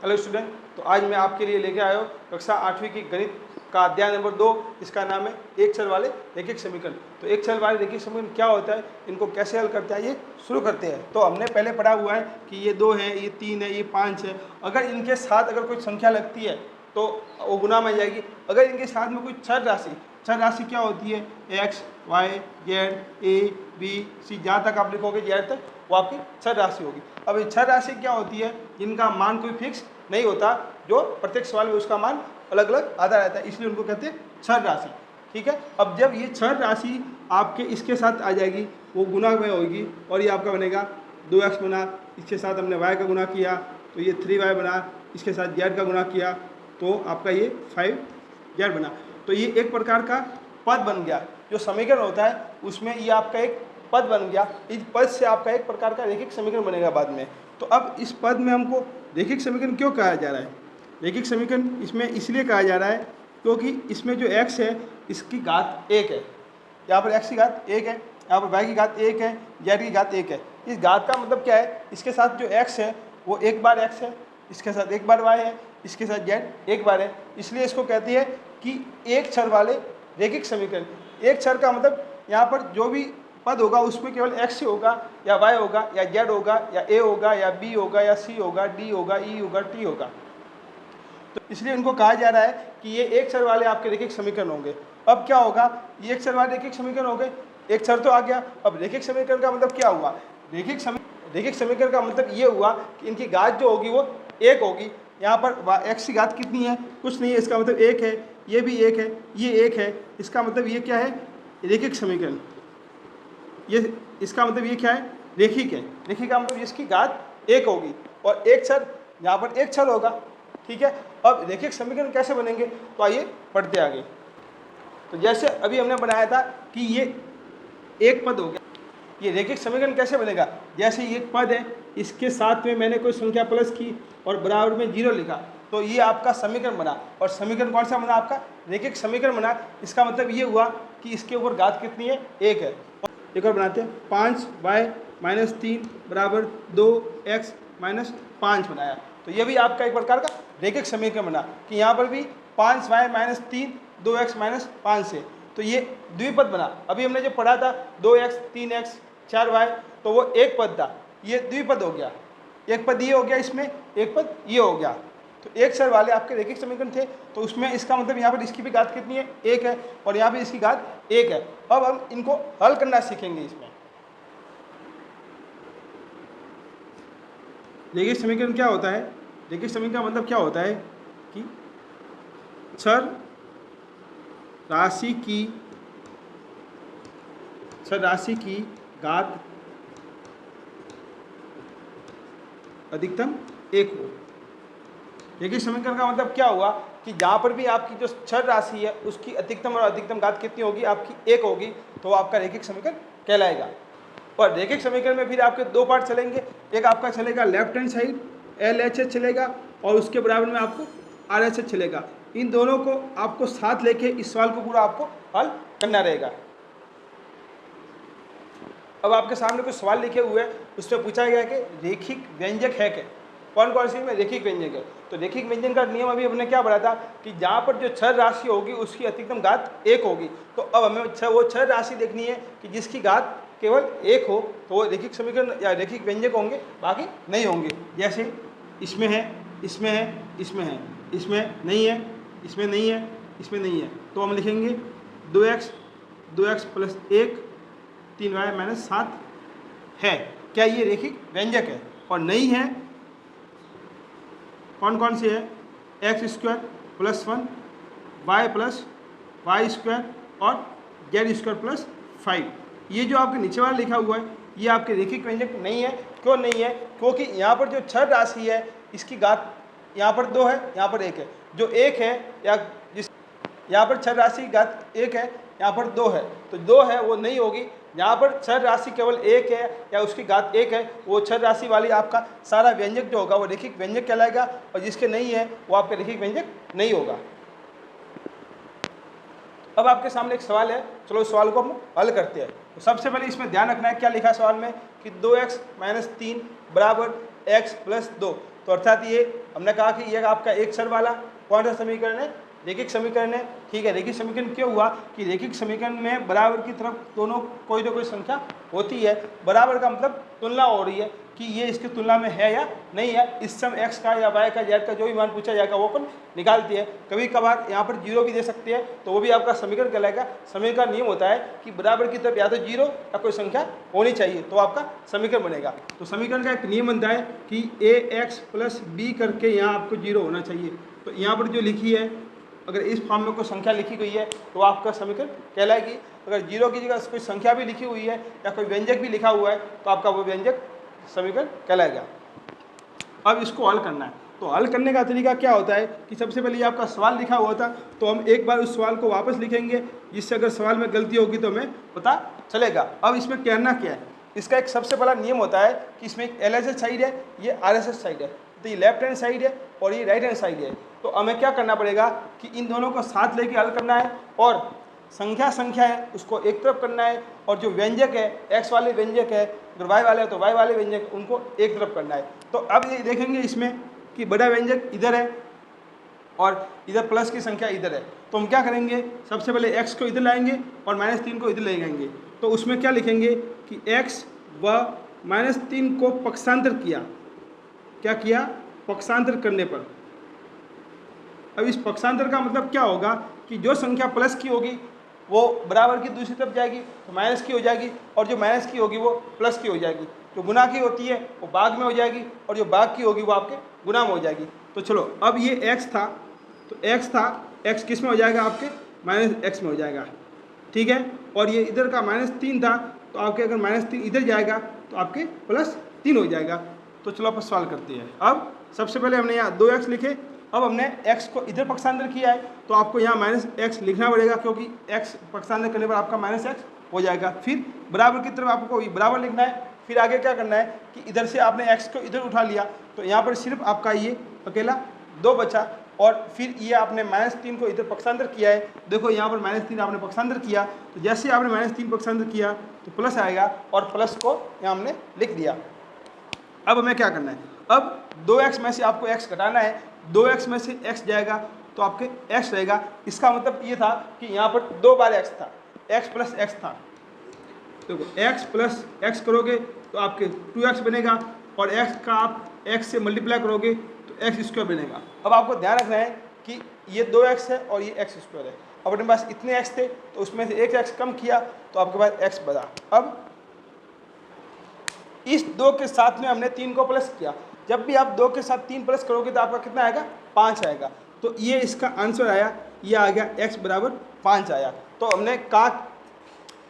Hello student, तो आज मैं आपके लिए लेके आया हूँ कक्षा 8वीं की गणित का अध्याय नंबर 2। इसका नाम है एक चर वाले रैखिक समीकरण। तो एक चर वाले रैखिक समीकरण क्या होता है, इनको कैसे हल करते हैं, ये शुरू करते हैं। तो हमने पहले पढ़ा हुआ है कि ये 2 है, ये 3 है, ये 5 है। अगर इनके साथ अगर कोई संख्या लगती है तो वो गुना में जाएगी। अगर इनके साथ में कोई चर राशि क्या होती है, X Y Z A B C, जहाँ तक आप लिखोगे जेड तक, वो आपकी चर राशि होगी। अब ये चर राशि क्या होती है, जिनका मान कोई फिक्स नहीं होता, जो प्रत्येक सवाल में उसका मान अलग अलग आता रहता है, इसलिए उनको कहते हैं चर राशि। ठीक है। अब जब ये चर राशि आपके इसके साथ आ जाएगी, वो गुना में होगी और ये आपका बनेगा 2x बना, इसके साथ हमने y का गुना किया तो ये 3y बना, इसके साथ z का गुना किया तो आपका ये 5z बना। तो ये एक प्रकार का पद बन गया। जो समीकरण होता है उसमें ये आपका एक पद बन गया। इस पद से आपका एक प्रकार का रैखिक समीकरण बनेगा बाद में। तो अब इस पद में हमको रैखिक समीकरण क्यों कहा जा रहा है, रैखिक समीकरण इसमें इसलिए कहा जा रहा है क्योंकि इसमें जो x है इसकी घात 1 है, यहाँ पर x की घात 1 है, यहाँ पर y की घात 1 है, z की घात 1 है। इस घात का मतलब क्या है, इसके साथ जो x है वो एक बार x है, इसके साथ एक बार y है, इसके साथ z एक बार है, इसलिए इसको कहती है कि एक चर वाले रैखिक समीकरण। एक चर का मतलब यहाँ पर जो भी पद होगा उसमें केवल x ही होगा या y होगा या z होगा या a होगा या b होगा या c होगा, d होगा, e होगा, t होगा। तो इसलिए इनको कहा जा रहा है कि ये एक चर वाले आपके रैखिक समीकरण होंगे। अब क्या होगा, ये एक चर वाले रैखिक समीकरण हो गए, एक चर तो आ गया। अब रैखिक समीकरण का मतलब क्या हुआ, रैखिक समीकरण का मतलब ये हुआ कि इनकी घात जो होगी वो 1 होगी। यहाँ पर x की घात कितनी है, कुछ नहीं है, इसका मतलब 1 है, ये भी 1 है, ये 1 है, इसका मतलब ये क्या है, रैखिक समीकरण। ये इसका मतलब ये क्या है, रैखिक है। रैखिक का मतलब इसकी घात 1 होगी और एक चर, यहाँ पर एक चर होगा। ठीक है। अब रैखिक समीकरण कैसे बनेंगे, तो आइए पढ़ते आगे। तो जैसे अभी हमने बनाया था कि ये एक पद हो गया, ये रैखिक समीकरण कैसे बनेगा, जैसे ये एक पद है, इसके साथ में मैंने कोई संख्या प्लस की और बराबर में 0 लिखा, तो ये आपका समीकरण बना। और समीकरण कौन सा बना, आपका रैखिक समीकरण बना। इसका मतलब ये हुआ कि इसके ऊपर घात कितनी है, 1 है। एक और बनाते हैं, 5y - 3 बराबर 2x - 5 बनाया। तो ये भी आपका एक प्रकार का रैखिक समीकरण बना कि यहाँ पर भी 5y - 3 2x - 5 से, तो ये द्विपद बना। अभी हमने जो पढ़ा था 2x 3x 4y, तो वो एक पद था, ये द्विपद हो गया। एक पद ये हो गया, इसमें एक पद ये हो गया। तो एक चर वाले आपके रैखिक समीकरण थे, तो उसमें इसका मतलब यहाँ पर इसकी भी घात कितनी है, 1 है, और यहाँ पे इसकी घात 1 है। अब हम इनको हल करना सीखेंगे। इसमें रैखिक समीकरण क्या होता है, रैखिक समीकरण का मतलब क्या होता है कि चर राशि की घात अधिकतम 1 हो। रैखिक समीकरण का मतलब क्या हुआ कि जहाँ पर भी आपकी जो चर राशि है उसकी अधिकतम और अधिकतम घात कितनी होगी, आपकी 1 होगी, तो आपका रैखिक समीकरण कहलाएगा। और रैखिक समीकरण में फिर आपके 2 पार्ट चलेंगे। एक आपका चलेगा लेफ्ट हैंड साइड LHS चलेगा और उसके बराबर में आपको RHS चलेगा। इन दोनों को आपको साथ लेके इस सवाल को पूरा आपको हल करना रहेगा। अब आपके सामने कुछ सवाल लिखे हुए हैं, उसमें पूछा गया कि रैखिक व्यंजक है क्या, कौन कौन सी में रैखिक व्यंजक है। तो रैखिक व्यंजन का नियम अभी हमने क्या पढ़ा था कि जहाँ पर जो चर राशि होगी उसकी अधिकतम घात 1 होगी। तो अब हमें वो चर राशि देखनी है कि जिसकी घात केवल 1 हो, तो वो रैखिक समीकरण या रैखिक व्यंजक होंगे, बाकी नहीं होंगे। जैसे इसमें है, इसमें है, इसमें है, इसमें नहीं है, इसमें नहीं है, इसमें नहीं है, तो हम लिखेंगे 2x + 1 3y - 7 है। क्या ये रैखिक व्यंजक है? और नहीं है, कौन कौन से है, x² + 1 y + y² और z² + 5। ये जो आपके नीचे वाला लिखा हुआ है ये आपके रैखिक व्यंजक नहीं है। क्यों नहीं है? क्योंकि यहाँ पर जो चर राशि है इसकी घात यहाँ पर 2 है, यहाँ पर 1 है। जो 1 है या जिस यहाँ पर चर राशि की घात 1 है, यहाँ पर 2 है, तो 2 है वो नहीं होगी। यहाँ पर चर राशि केवल 1 है या उसकी घात 1 है, वो चर राशि वाली आपका सारा व्यंजक जो होगा वो रैखिक व्यंजक कहलाएगा, और जिसके नहीं है वो आपका रैखिक व्यंजक नहीं होगा। अब आपके सामने एक सवाल है, चलो इस सवाल को हम हल करते हैं। तो सबसे पहले इसमें ध्यान रखना है क्या लिखा है सवाल में कि 2x - 3 बराबर x + 2। तो अर्थात ये हमने कहा कि ये आपका एक चर वाला कौन सा समीकरण है, रैखिक समीकरण है। ठीक है, रैखिक समीकरण क्यों हुआ कि रैखिक समीकरण में बराबर की तरफ दोनों कोई ना कोई संख्या होती है। बराबर का मतलब तुलना हो रही है कि ये इसकी तुलना में है या नहीं है। इस समय x का या y का z का जो भी मान पूछा जाएगा वो अपन निकालती है। कभी कभार यहाँ पर 0 भी दे सकते हैं तो वो भी आपका समीकरण कहलाएगा। समीकरण का नियम होता है कि बराबर की तरफ या तो 0 या कोई संख्या होनी चाहिए तो आपका समीकरण बनेगा। तो समीकरण का एक नियम बनता है कि ax + b करके यहाँ आपको 0 होना चाहिए। तो यहाँ पर जो लिखी है, अगर इस फॉर्म में कोई संख्या लिखी गई है तो आपका समीकरण कहलाएगी। अगर 0 की जगह कोई संख्या भी लिखी हुई है या कोई व्यंजक भी लिखा हुआ है तो आपका वो व्यंजक समीकरण कहलाएगा। अब इसको हल करना है, तो हल करने का तरीका क्या होता है कि सबसे पहले ये आपका सवाल लिखा हुआ था तो हम एक बार उस सवाल को वापस लिखेंगे, जिससे अगर सवाल में गलती होगी तो हमें पता चलेगा। अब इसमें कहना क्या है, इसका एक सबसे बड़ा नियम होता है कि इसमें एक LHS साइड है, ये RHS साइड है। तो ये लेफ्ट हैंड साइड है और ये राइट हैंड साइड है। तो हमें क्या करना पड़ेगा कि इन दोनों को साथ लेके हल करना है और संख्या है उसको एक तरफ करना है, और जो व्यंजक है x वाले व्यंजक है, अगर y वाले है तो y वाले व्यंजक उनको एक तरफ करना है। तो अब ये देखेंगे इसमें कि बड़ा व्यंजक इधर है और इधर प्लस की संख्या इधर है। तो हम क्या करेंगे, सबसे पहले x को इधर लाएंगे और -3 को इधर ले जाएंगे। तो उसमें क्या लिखेंगे कि x व -3 को पक्षांतर किया, क्या किया, पक्षांतर करने पर। अब इस पक्षांतर का मतलब क्या होगा कि जो संख्या प्लस की होगी वो बराबर की दूसरी तरफ जाएगी तो माइनस की हो जाएगी, और जो माइनस की होगी वो प्लस की हो जाएगी। जो गुना की होती है वो भाग में हो जाएगी और जो भाग की होगी वो आपके गुना में हो जाएगी। तो चलो, अब ये x था तो x किस में हो जाएगा, आपके -x में हो जाएगा। ठीक है, और ये इधर का -3 था तो आपके अगर -3 इधर जाएगा तो आपके +3 हो जाएगा। तो चलो आप सवाल करते हैं। अब सबसे पहले हमने यहाँ 2x लिखे, अब हमने x को इधर पक्षांतर किया है तो आपको यहाँ -x लिखना पड़ेगा, क्योंकि x पक्षांतर करने पर आपका -x हो जाएगा। फिर बराबर की तरफ आपको बराबर लिखना है। फिर आगे क्या करना है कि इधर से आपने x को इधर उठा लिया तो यहाँ पर सिर्फ आपका ये अकेला 2 बचा, और फिर ये आपने -3 को इधर पक्षांतर किया है। देखो यहाँ पर -3 आपने पक्षांतर किया तो जैसे आपने -3 पक्षांतर किया तो प्लस आएगा, और प्लस को यहाँ हमने लिख दिया। अब हमें क्या करना है, अब 2x में से आपको x घटाना है। 2x में से x जाएगा तो आपके x रहेगा। इसका मतलब ये था कि यहाँ पर 2 बार x था, x + x था। देखो x + x करोगे तो आपके 2x बनेगा, और x का आप x से मल्टीप्लाई करोगे तो x² बनेगा। अब आपको ध्यान रखना है कि ये 2x है और ये x² है। अब अपने पास इतने x थे तो उसमें से एक x कम किया तो आपके पास x बचा। अब इस 2 के साथ में हमने 3 को प्लस किया। जब भी आप 2 के साथ 3 प्लस करोगे तो आपका कितना आएगा, 5 आएगा। तो ये इसका आंसर आया, ये आ गया x = 5 आया। तो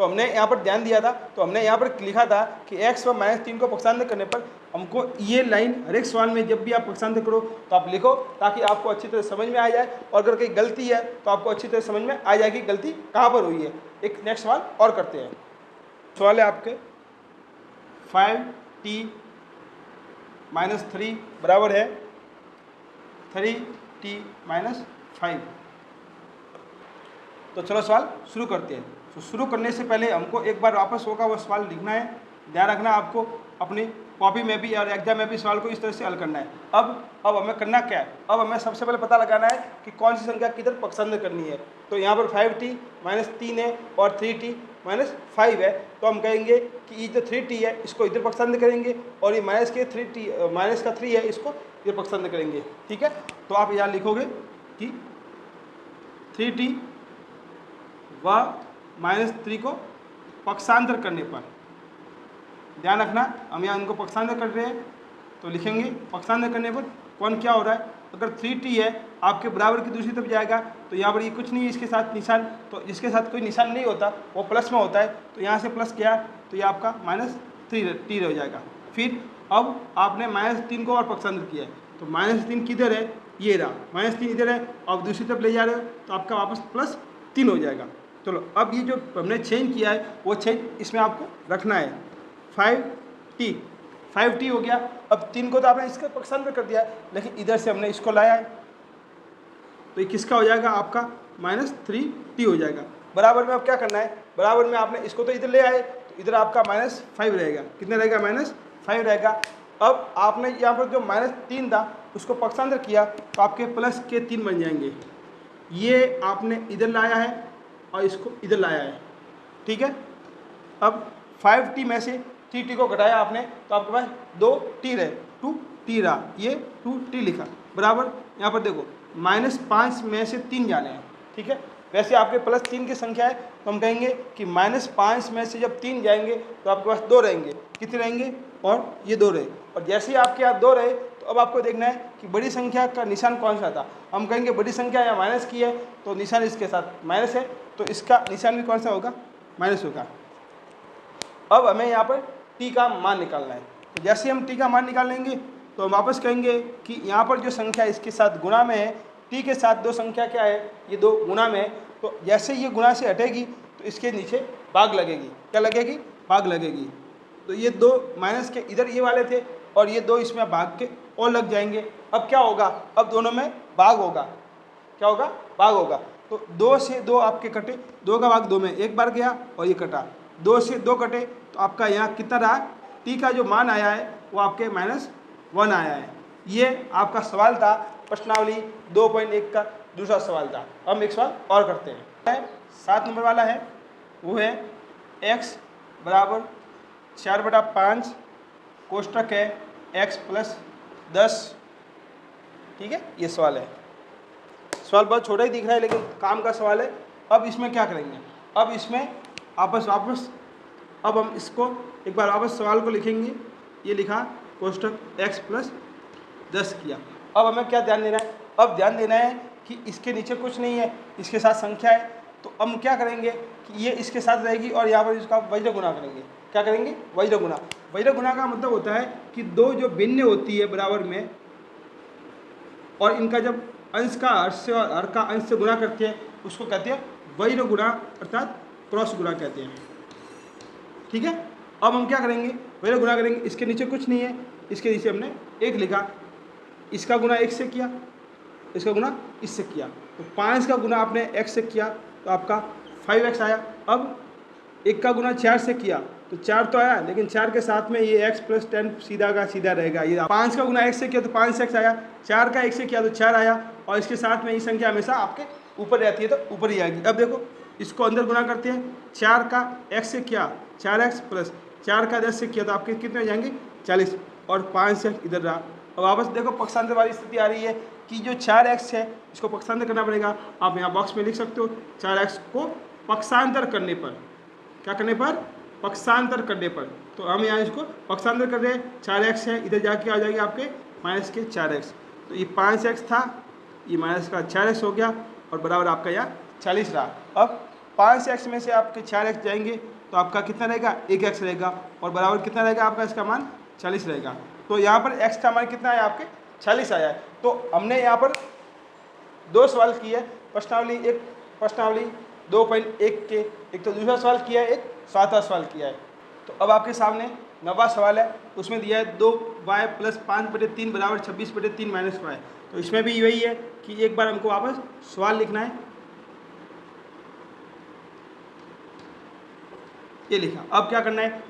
हमने यहाँ पर ध्यान दिया था, तो हमने यहाँ पर लिखा था कि x व -3 को पक्षांतर करने पर हमको ये लाइन हर एक सवाल में जब भी आप पक्षांतर करो तो आप लिखो, ताकि आपको अच्छी तरह समझ में आ जाए। और अगर कहीं गलती है तो आपको अच्छी तरह समझ में आ जाएगी गलती कहाँ पर हुई है। एक नेक्स्ट सवाल और करते हैं। सवाल है आपके 5t - 3 बराबर है 3t - 5। तो चलो सवाल शुरू करते हैं। तो शुरू करने से पहले हमको एक बार वापस होगा वो सवाल लिखना है। ध्यान रखना आपको अपनी कॉपी में भी और एग्जाम में भी सवाल को इस तरह से हल करना है। अब हमें करना क्या है, अब हमें सबसे पहले पता लगाना है कि कौन सी संख्या किधर पक्षांतर करनी है। तो यहाँ पर 5t - 3 है और 3t - 5 है। तो हम कहेंगे कि ये जो 3t है इसको इधर पक्षांतर करेंगे, और ये -3 है इसको इधर पक्षांतर करेंगे। ठीक है, तो आप यहाँ लिखोगे कि 3t व -3 को पक्षांतर करने पर, ध्यान रखना हम यहाँ इनको पक्षांतर कर रहे हैं तो लिखेंगे पक्षांतर करने पर कौन क्या हो रहा है। अगर 3t है आपके बराबर की दूसरी तरफ जाएगा तो यहाँ पर ये कुछ नहीं है इसके साथ निशान, तो जिसके साथ कोई निशान नहीं होता वो प्लस में होता है। तो यहाँ से प्लस किया तो ये आपका -3t हो जाएगा। फिर अब आपने -3 को और पक्षांतर किया है तो -3 किधर है, ये रहा, -3 इधर है, अब दूसरी तरफ ले जा रहे हो तो आपका वापस +3 हो जाएगा। चलो, अब ये जो हमने चेंज किया है वो चेंज इसमें आपको रखना है। 5t हो गया। अब 3 को तो आपने इसका पक्षांतर कर दिया, लेकिन इधर से हमने इसको लाया है तो ये किसका हो जाएगा, आपका -3t हो जाएगा। बराबर में अब क्या करना है, बराबर में आपने इसको तो इधर ले आए तो इधर आपका -5 रहेगा। कितना रहेगा, -5 रहेगा। अब आपने यहाँ पर जो -3 था उसको पक्षांतर किया तो आपके प्लस के 3 बन जाएंगे। ये आपने इधर लाया है और इसको इधर लाया है, ठीक है। अब 5t में से 3t को घटाया आपने तो आपके पास 2t रहे, 2t रहा, ये 2t लिखा बराबर। यहाँ पर देखो -5 में से 3 जाने हैं, ठीक है। वैसे आपके +3 की संख्या है तो हम कहेंगे कि -5 में से जब 3 जाएंगे तो आपके पास 2 रहेंगे। कितने रहेंगे? और ये 2 रहे। और जैसे ही आपके यहाँ 2 रहे तो अब आपको देखना है कि बड़ी संख्या का निशान कौन सा था। हम कहेंगे बड़ी संख्या या माइनस की है तो निशान इसके साथ माइनस है, तो इसका निशान भी कौन सा होगा? माइनस होगा। अब हमें यहाँ पर t का मान निकालना है। तो जैसे हम t का मान निकाल लेंगे तो हम वापस कहेंगे कि यहाँ पर जो संख्या इसके साथ गुणा में है, t के साथ 2 संख्या क्या है? ये 2 गुणा में है। तो जैसे ये गुणा से हटेगी तो इसके नीचे भाग लगेगी। क्या लगेगी? भाग लगेगी। तो ये 2 माइनस के इधर ये वाले थे और ये 2 इसमें भाग के और लग जाएंगे। अब क्या होगा? अब दोनों में भाग होगा। क्या होगा? भाग होगा। तो 2 से 2 आपके कटे, 2 का भाग 2 में एक बार गया और ये कटा, 2 से 2 कटे तो आपका यहाँ कितना रहा? t का जो मान आया है वो आपके -1 आया है। ये आपका सवाल था, प्रश्नावली 2.1 का दूसरा सवाल था। हम एक सवाल और करते हैं। 7 नंबर वाला है, वो है x बराबर 4/5 कोष्टक है x + 10, ठीक है। ये सवाल है। सवाल बहुत छोटा ही दिख रहा है लेकिन काम का सवाल है। अब इसमें क्या करेंगे? अब इसमें वापस अब हम इसको एक बार वापस सवाल को लिखेंगे। ये लिखा कोष्टक x + 10 किया। अब हमें क्या ध्यान देना है? अब ध्यान देना है कि इसके नीचे कुछ नहीं है, इसके साथ संख्या है। तो हम क्या करेंगे कि ये इसके साथ रहेगी और यहाँ पर इसका वज्र गुणा करेंगे। क्या करेंगे? वज्र गुणा। वज्र गुणा का मतलब होता है कि 2 जो भिन्न होती है बराबर में और इनका जब अंश का हर से और हर का अंश से गुणा करते हैं उसको कहते हैं वज्र गुणा, अर्थात क्रॉस गुणा कहते हैं, ठीक है। अब हम क्या करेंगे? वज्र गुणा करेंगे। इसके नीचे कुछ नहीं है, इसके नीचे हमने 1 लिखा, इसका गुणा 1 से किया, इसका गुणा इससे किया, तो 5 का गुणा आपने x से किया तो आपका 5x आया। अब 1 का गुणा 4 से किया तो 4 तो आया, लेकिन 4 के साथ में ये x + 10 सीधा का सीधा रहेगा। ये 5 का गुणा x से किया तो 5x आया, 4 का 1 से किया तो 4 आया, और इसके साथ में ये संख्या हमेशा आपके ऊपर रहती है तो ऊपर ही आएगी। अब देखो इसको अंदर गुणा करते हैं। 4 का x से किया 4x + 4 का 10 से किया तो आपके कितने हो जाएंगे? 40, और 5x इधर रहा। अब वापस देखो पक्षांतर वाली स्थिति आ रही है कि जो 4x है इसको पक्षांतर करना पड़ेगा। आप यहाँ बॉक्स में लिख सकते हो 4x को पक्षांतर करने पर, क्या करने पर? पक्षांतर करने पर। तो हम यहाँ इसको पक्षांतर कर रहे हैं। 4x है, इधर जाके आ जाएगी आपके -4x। तो ये 5x था, ये -4x हो गया और बराबर आपका यहाँ 40 रहा। अब 5x में से आपके 4x जाएंगे तो आपका कितना रहेगा? 1x रहेगा, और बराबर कितना रहेगा आपका? इसका मान 40 रहेगा। तो यहाँ पर x का मान कितना है? आपके 40 आया है। तो हमने यहाँ पर 2 सवाल किए, प्रश्नावली 2.1 के, एक तो दूसरा सवाल किया है, एक 7वां सवाल किया है। तो अब आपके सामने 9वां सवाल है, उसमें दिया है 2y + 5/3 बराबर 26/3 - y। तो इसमें भी वही है कि एक बार हमको वापस सवाल लिखना है। ये लिखा। अब क्या करना है?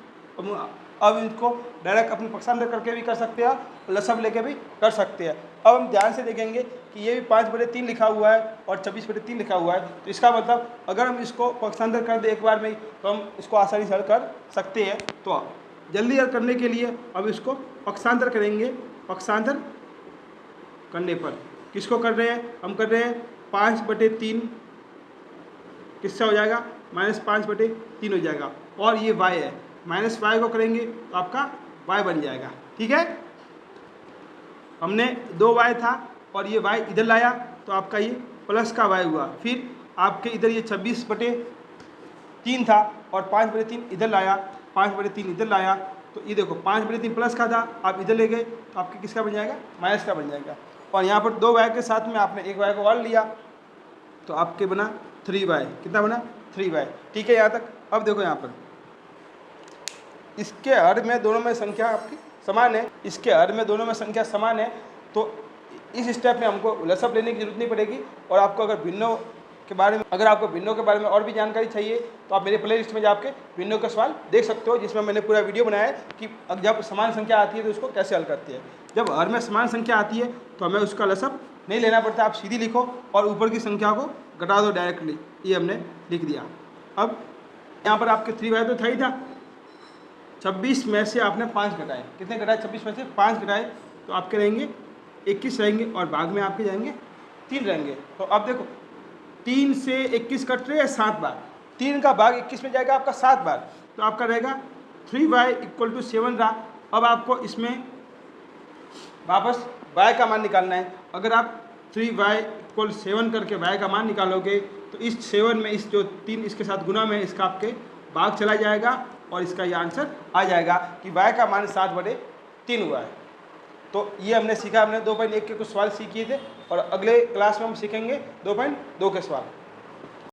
अब इसको डायरेक्ट अपने पक्षांतर करके भी कर सकते हैं, लसब लेके भी कर सकते हैं। अब हम ध्यान से देखेंगे कि ये भी 5/3 लिखा हुआ है और 26/3 लिखा हुआ है। तो इसका मतलब अगर हम इसको पक्षांतर कर दें एक बार में तो हम इसको आसानी से हल कर सकते हैं। तो जल्दी हल करने के लिए अब इसको पक्षांतर करेंगे। पक्षांतर करने पर किसको कर रहे हैं? हम कर रहे हैं 5/3, किससे हो जाएगा? -5/3 हो जाएगा, और ये y है, -y को करेंगे तो आपका y बन जाएगा, ठीक है। हमने 2y था और ये y इधर लाया तो आपका ये प्लस का y हुआ। फिर आपके इधर ये 26/3 था और 5/3 इधर लाया, 5/3 इधर लाया, तो ये देखो 5/3 प्लस का था, आप इधर ले गए तो आपके किसका बन जाएगा? माइनस का बन जाएगा। और यहाँ पर 2y के साथ में आपने 1y को और लिया तो आपके बना 3y। कितना बना? 3y, ठीक है यहाँ तक। अब देखो यहाँ पर इसके हर में दोनों में संख्या आपकी समान है, इसके हर में दोनों में संख्या समान है, तो इस स्टेप में हमको लसब लेने की जरूरत नहीं पड़ेगी। और आपको अगर भिन्नों के बारे में, अगर आपको भिन्नों के बारे में और भी जानकारी चाहिए तो आप मेरे प्ले लिस्ट में जाके भिन्नों के सवाल देख सकते हो, जिसमें मैंने पूरा वीडियो बनाया है कि जब समान संख्या आती है तो उसको कैसे हल करते हैं। जब हर में समान संख्या आती है तो हमें उसका लसअप नहीं लेना पड़ता, आप सीधी लिखो और ऊपर की संख्या को घटा दो डायरेक्टली, ये हमने लिख दिया। अब यहाँ पर आपके 3y तो था ही था, 26 में से आपने 5 घटाए, कितने घटाए, 26 में से 5 घटाए तो आपके रहेंगे 21 रहेंगे और भाग में आपके जाएंगे 3 रहेंगे। तो अब देखो 3 से 21 कट रहे हैं 7 बार, 3 का भाग 21 में जाएगा आपका 7 बार, तो आपका रहेगा 3y = 7 रहा। अब आपको इसमें वापस y का मान निकालना है। अगर आप 3y = 7 करके y का मान निकालोगे तो इस 7 में इस जो 3 इसके साथ गुना में इसका आपके भाग चला जाएगा और इसका ये आंसर आ जाएगा कि y का मान 7/3 हुआ है। तो ये हमने सीखा, हमने 2.1 के कुछ सवाल सीखे थे और अगले क्लास में हम सीखेंगे 2.2 के सवाल।